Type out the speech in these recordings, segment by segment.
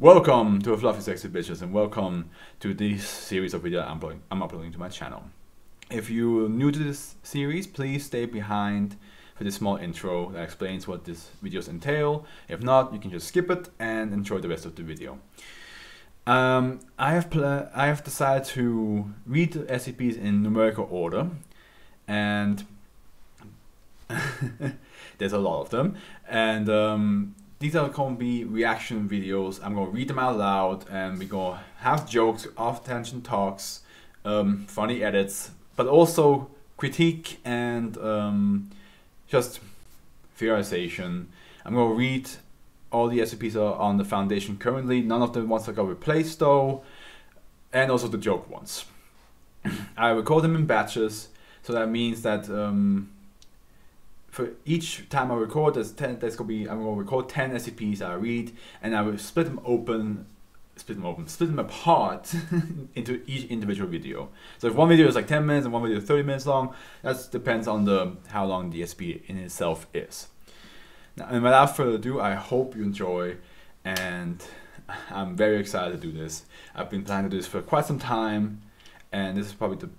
Welcome to a Fluffy Sexy Bitches, and welcome to this series of videos I'm uploading to my channel. If you're new to this series, please stay behind for this small intro that explains what these videos entail. If not, you can just skip it and enjoy the rest of the video. I have decided to read the SCPs in numerical order, and there's a lot of them, and these are going to be reaction videos. I'm going to read them out loud, and we're going to have jokes, off-tangent talks, funny edits, but also critique and just theorization. I'm going to read all the SCPs are on the Foundation currently. None of the ones that got replaced though, and also the joke ones. I record them in batches, so that means that for each time I record, I'm going to record 10 SCPs that I read, and I will split them apart into each individual video. So if one video is like 10 minutes and one video is 30 minutes long, that depends on how long the SCP in itself is. Now, and without further ado, I hope you enjoy, and I'm very excited to do this. I've been planning to do this for quite some time, and this is probably the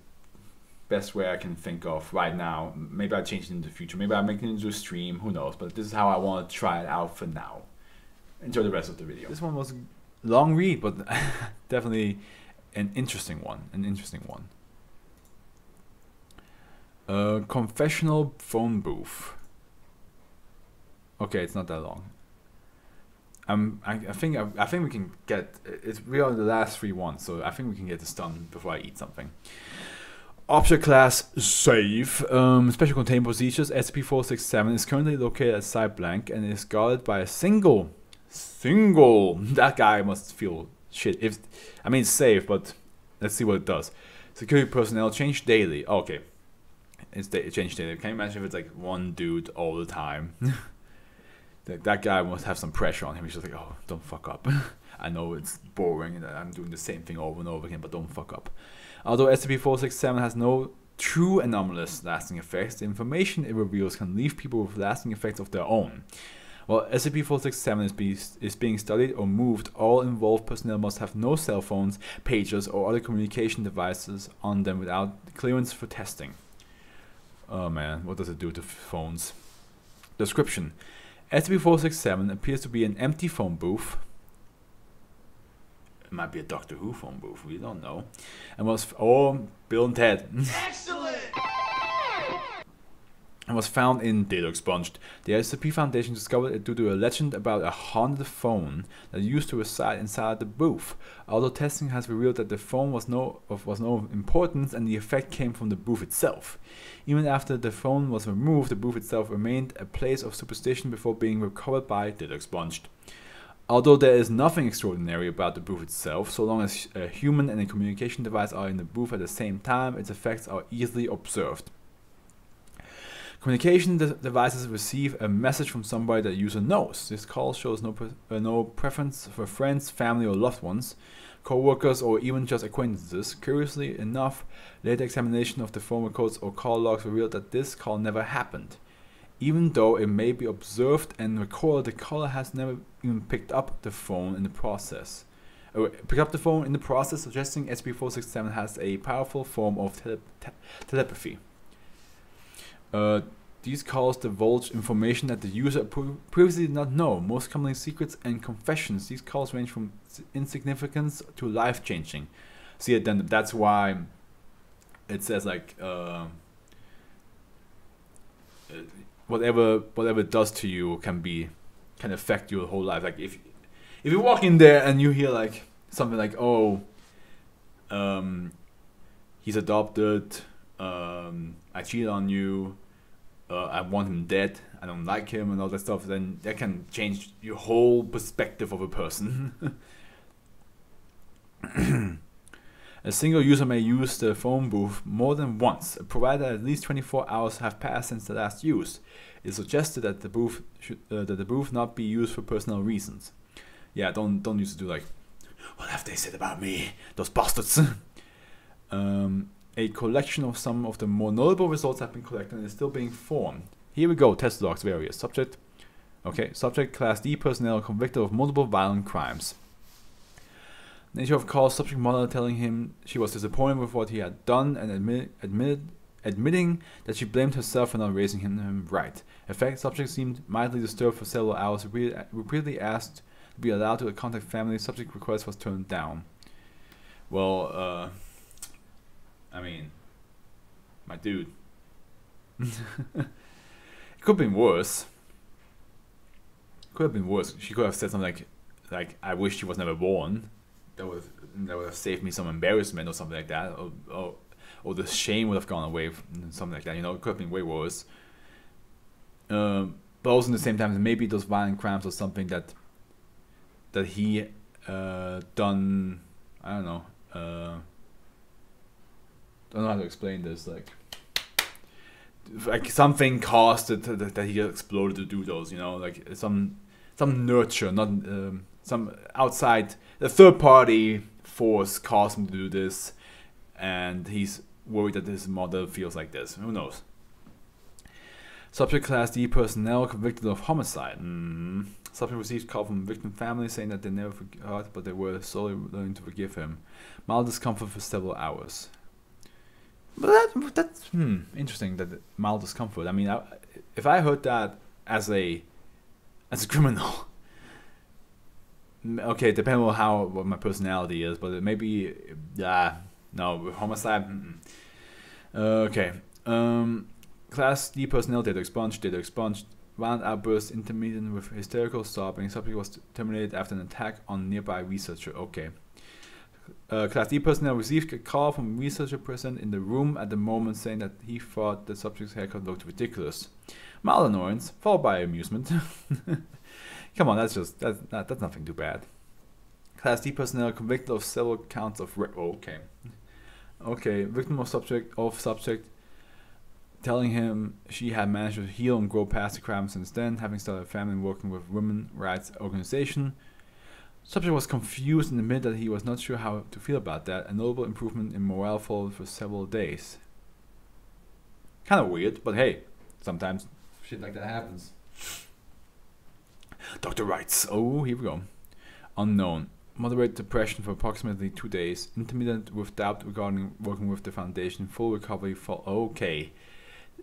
best way I can think of right now. Maybe I'll change it in the future. Maybe I'll make it into a stream. Who knows? But this is how I want to try it out for now. Enjoy the rest of the video. This one was a long read, but definitely an interesting one. Confessional phone booth. Okay, it's not that long. I think we can get it. We are the last 3 ones, so I think we can get this done before I eat something. Object class save. Special containment procedures. SCP-467 is currently located at site blank and is guarded by a single. That guy must feel shit. I mean, it's safe, but let's see what it does. Security personnel change daily. Okay, it's change daily. Can you imagine if it's like one dude all the time? That guy must have some pressure on him. He's just like, oh, don't fuck up. I know it's boring and I'm doing the same thing over and over again, but don't fuck up. Although SCP-467 has no true anomalous lasting effects, the information it reveals can leave people with lasting effects of their own. While SCP-467 is being studied or moved, all involved personnel must have no cell phones, pagers, or other communication devices on them without clearance for testing. Oh man, what does it do to phones? Description. SCP-467 appears to be an empty phone booth. It might be a Doctor Who phone booth, we don't know. And was Bill and Ted. Excellent! And was found in data expunged. The SCP Foundation discovered it due to a legend about a haunted phone that used to reside inside the booth. Although testing has revealed that the phone was no importance and the effect came from the booth itself. Even after the phone was removed, the booth itself remained a place of superstition before being recovered by data expunged. Although there is nothing extraordinary about the booth itself, so long as a human and a communication device are in the booth at the same time, its effects are easily observed. Communication devices receive a message from somebody that the user knows. This call shows no preference for friends, family, or loved ones, co-workers, or even just acquaintances. Curiously enough, later examination of the phone records or call logs revealed that this call never happened. Even though it may be observed and recorded, the caller has never even picked up the phone in the process. Suggesting SCP-467 has a powerful form of telepathy. These calls divulge information that the user previously did not know, most commonly secrets and confessions. These calls range from insignificance to life-changing. See, then that's why it says like whatever it does to you can affect your whole life. Like if you walk in there and you hear like something like, oh, he's adopted, I cheated on you, I want him dead, I don't like him, and all that stuff, then that can change your whole perspective of a person. A single user may use the phone booth more than once, provided at least 24 hours have passed since the last use. It is suggested that the booth not be used for personal reasons. Yeah, don't use it to like, what have they said about me, those bastards. A collection of some of the more notable results have been collected and is still being formed. Here we go. Test logs various. Subject. Okay. Subject Class D personnel convicted of multiple violent crimes. Nature of call, subject mother telling him she was disappointed with what he had done and admitting that she blamed herself for not raising him right. Effect, subject seemed mildly disturbed for several hours, repeatedly asked to be allowed to contact family. Subject request was turned down. Well, I mean, my dude. It could have been worse. Could have been worse. She could have said something like I wish she was never born. That would have saved me some embarrassment or something like that. Or the shame would have gone away, something like that. You know, it could have been way worse. But also in the same time, maybe those violent crimes or something that he done. I don't know. Don't know how to explain this. Like something caused it that he exploded to do those. You know, like some nurture, not some outside, the third party force caused him to do this, and he's worried that his mother feels like this. Who knows? Subject Class D personnel convicted of homicide. Subject received call from victim family saying that they never forgot, but they were slowly learning to forgive him. Mild discomfort for several hours. But that's interesting, that mild discomfort. I mean, if I heard that as a criminal, okay, depending on what my personality is, but maybe no, homicide. Okay. Class D personnel data expunged. Violent outbursts intermittent with hysterical sobbing. Subject was terminated after an attack on nearby researcher. Okay. Class D personnel received a call from a researcher present in the room at the moment saying that he thought the subject's haircut looked ridiculous. Mild annoyance, followed by amusement. Come on, that's nothing too bad. Class D personnel convicted of several counts of okay. Victim of subject telling him she had managed to heal and grow past the crime since then, having started a family and working with women's rights organization. Subject was confused and admitted that he was not sure how to feel about that. A notable improvement in morale followed for several days. Kind of weird, but hey, sometimes shit like that happens. Doctor writes, oh, here we go. Unknown. Moderate depression for approximately 2 days. Intermittent with doubt regarding working with the foundation. Full recovery for... Okay.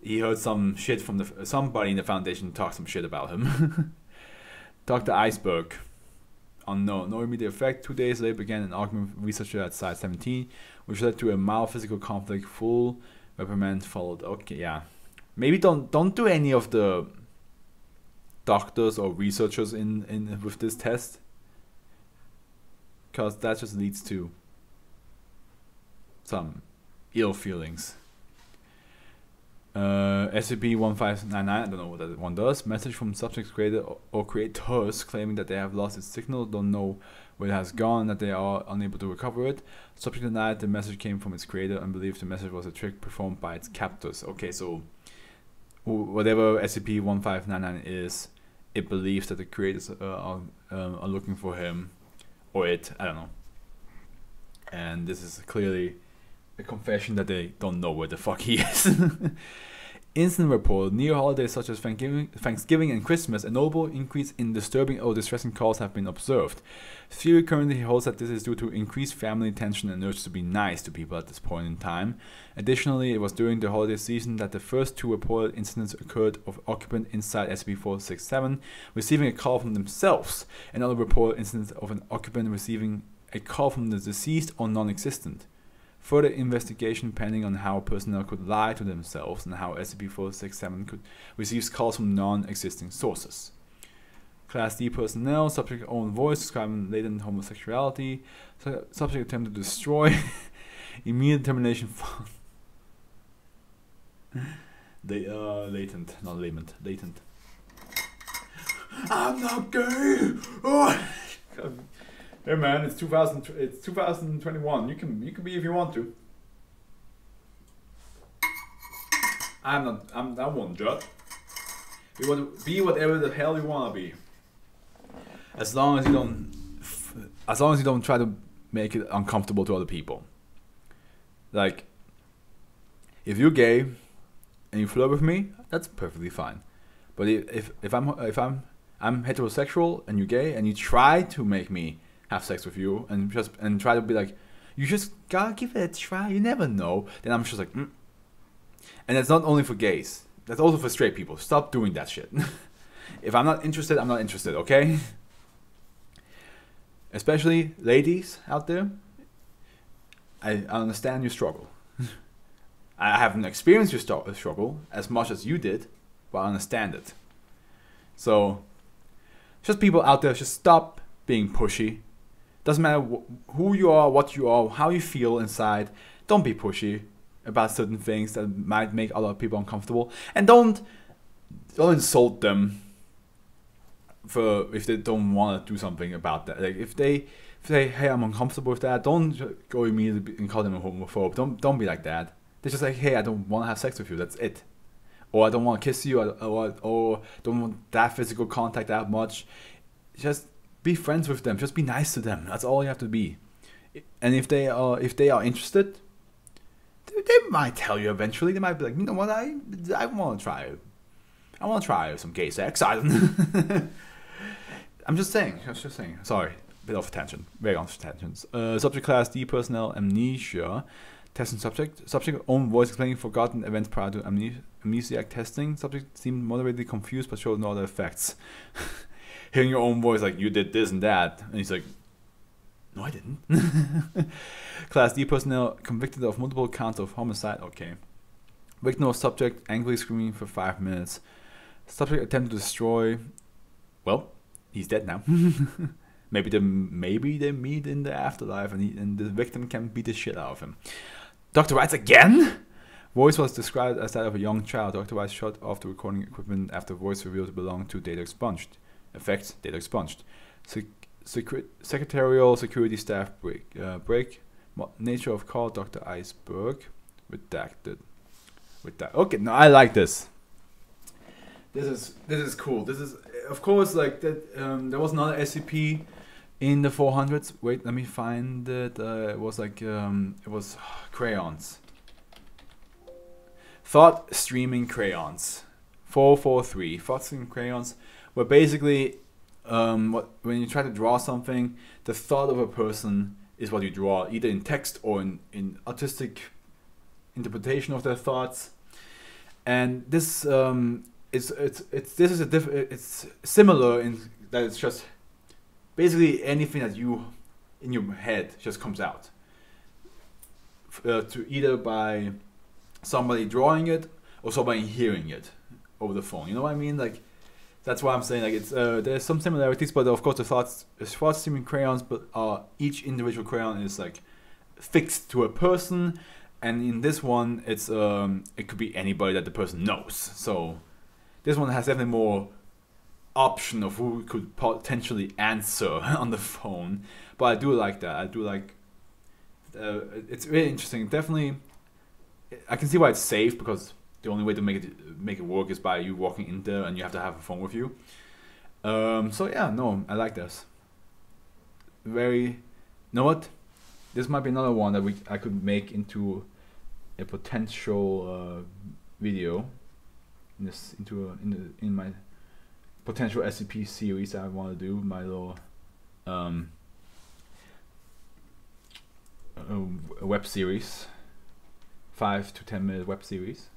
He heard some shit from somebody in the foundation talk some shit about him. Dr. Iceberg. Unknown. No immediate effect. 2 days later began an argument with researcher at Site 17, which led to a mild physical conflict. Full reprimand followed. Okay, yeah. Maybe don't do any of the doctors or researchers in with this test, because that just leads to some ill feelings. SCP-1599, I don't know what that one does. Message from subject's creator or creators claiming that they have lost its signal, don't know where it has gone, that they are unable to recover it. Subject denied the message came from its creator and believed the message was a trick performed by its captors. Okay, so whatever SCP-1599 is, it believes that the creators are looking for him, or it, I don't know. And this is clearly a confession that they don't know where the fuck he is. Incident report. Near holidays such as Thanksgiving and Christmas, a notable increase in disturbing or distressing calls have been observed. Theory currently holds that this is due to increased family tension and urge to be nice to people at this point in time. Additionally, it was during the holiday season that the first 2 reported incidents occurred of occupant inside SCP-467 receiving a call from themselves. Another reported incident of an occupant receiving a call from the deceased or non-existent. Further investigation pending on how personnel could lie to themselves and how SCP-467 could receive calls from non-existing sources. Class D personnel, subject own voice describing latent homosexuality, subject attempted to destroy, immediate termination for latent, not lament, latent. I'm not gay! Oh. Hey man, it's 2021. You can be if you want to. I won't judge. Be whatever the hell you wanna be. As long as you don't try to make it uncomfortable to other people. Like, if you're gay and you flirt with me, that's perfectly fine. But if I'm heterosexual and you're gay and you try to make me have sex with you and try to be like, you just gotta give it a try, you never know, then I'm just like, And that's not only for gays, that's also for straight people. Stop doing that shit. If I'm not interested, I'm not interested, okay? Especially ladies out there, I understand your struggle. I haven't experienced your struggle as much as you did, but I understand it. So, just people out there, just stop being pushy. Doesn't matter who you are, what you are, how you feel inside. Don't be pushy about certain things that might make other people uncomfortable, and don't insult them for if they don't want to do something about that. Like if they say, "Hey, I'm uncomfortable with that," don't go immediately and call them a homophobe. Don't be like that. They're just like, "Hey, I don't want to have sex with you. That's it." Or I don't want to kiss you, or don't want that physical contact that much. Just be friends with them. Just be nice to them. That's all you have to be. And if they are interested, they might tell you eventually. They might be like, you know what, I want to try it. I want to try some gay sex. I don't. I'm just saying. Sorry, bit off tangent. Very off tangents. Subject class D personnel amnesia. Testing subject. Subject own voice explaining forgotten events prior to amnesiac testing. Subject seemed moderately confused but showed no other effects. Hearing your own voice like, you did this and that. And he's like, no, I didn't. Class D personnel convicted of multiple counts of homicide. Okay. Victim of subject angrily screaming for 5 minutes. Subject attempted to destroy. Well, he's dead now. Maybe they meet in the afterlife and the victim can beat the shit out of him. Doctor writes again? Voice was described as that of a young child. Dr. Weiss shut off the recording equipment after voice revealed to belong to data expunged. Effects, data expunged. Secretarial security staff break. Nature of call, Dr. Iceberg. Redacted. Okay, no, I like this. This is cool. This is, of course, like that. There was another SCP in the 400s. Wait, let me find it. It was like it was crayons. Thought streaming crayons. 443. Thought streaming crayons were basically when you try to draw something, the thought of a person is what you draw, either in text or in artistic interpretation of their thoughts. And this it's similar in that it's just basically anything that you in your head just comes out to either by somebody drawing it or somebody hearing it over the phone. You know what I mean? Like that's why I'm saying like it's there's some similarities, but of course the thought streaming crayons, but each individual crayon is like fixed to a person, and in this one it's it could be anybody that the person knows. So this one has definitely more option of who could potentially answer on the phone, but I do like that. I do like it's really interesting. Definitely, I can see why it's safe, because the only way to make it work is by you walking in there and you have to have a phone with you. So yeah, no, I like this. You know what? This might be another one that I could make into a potential video. In my potential SCP series that I want to do, my little web series, 5 to 10 minute web series.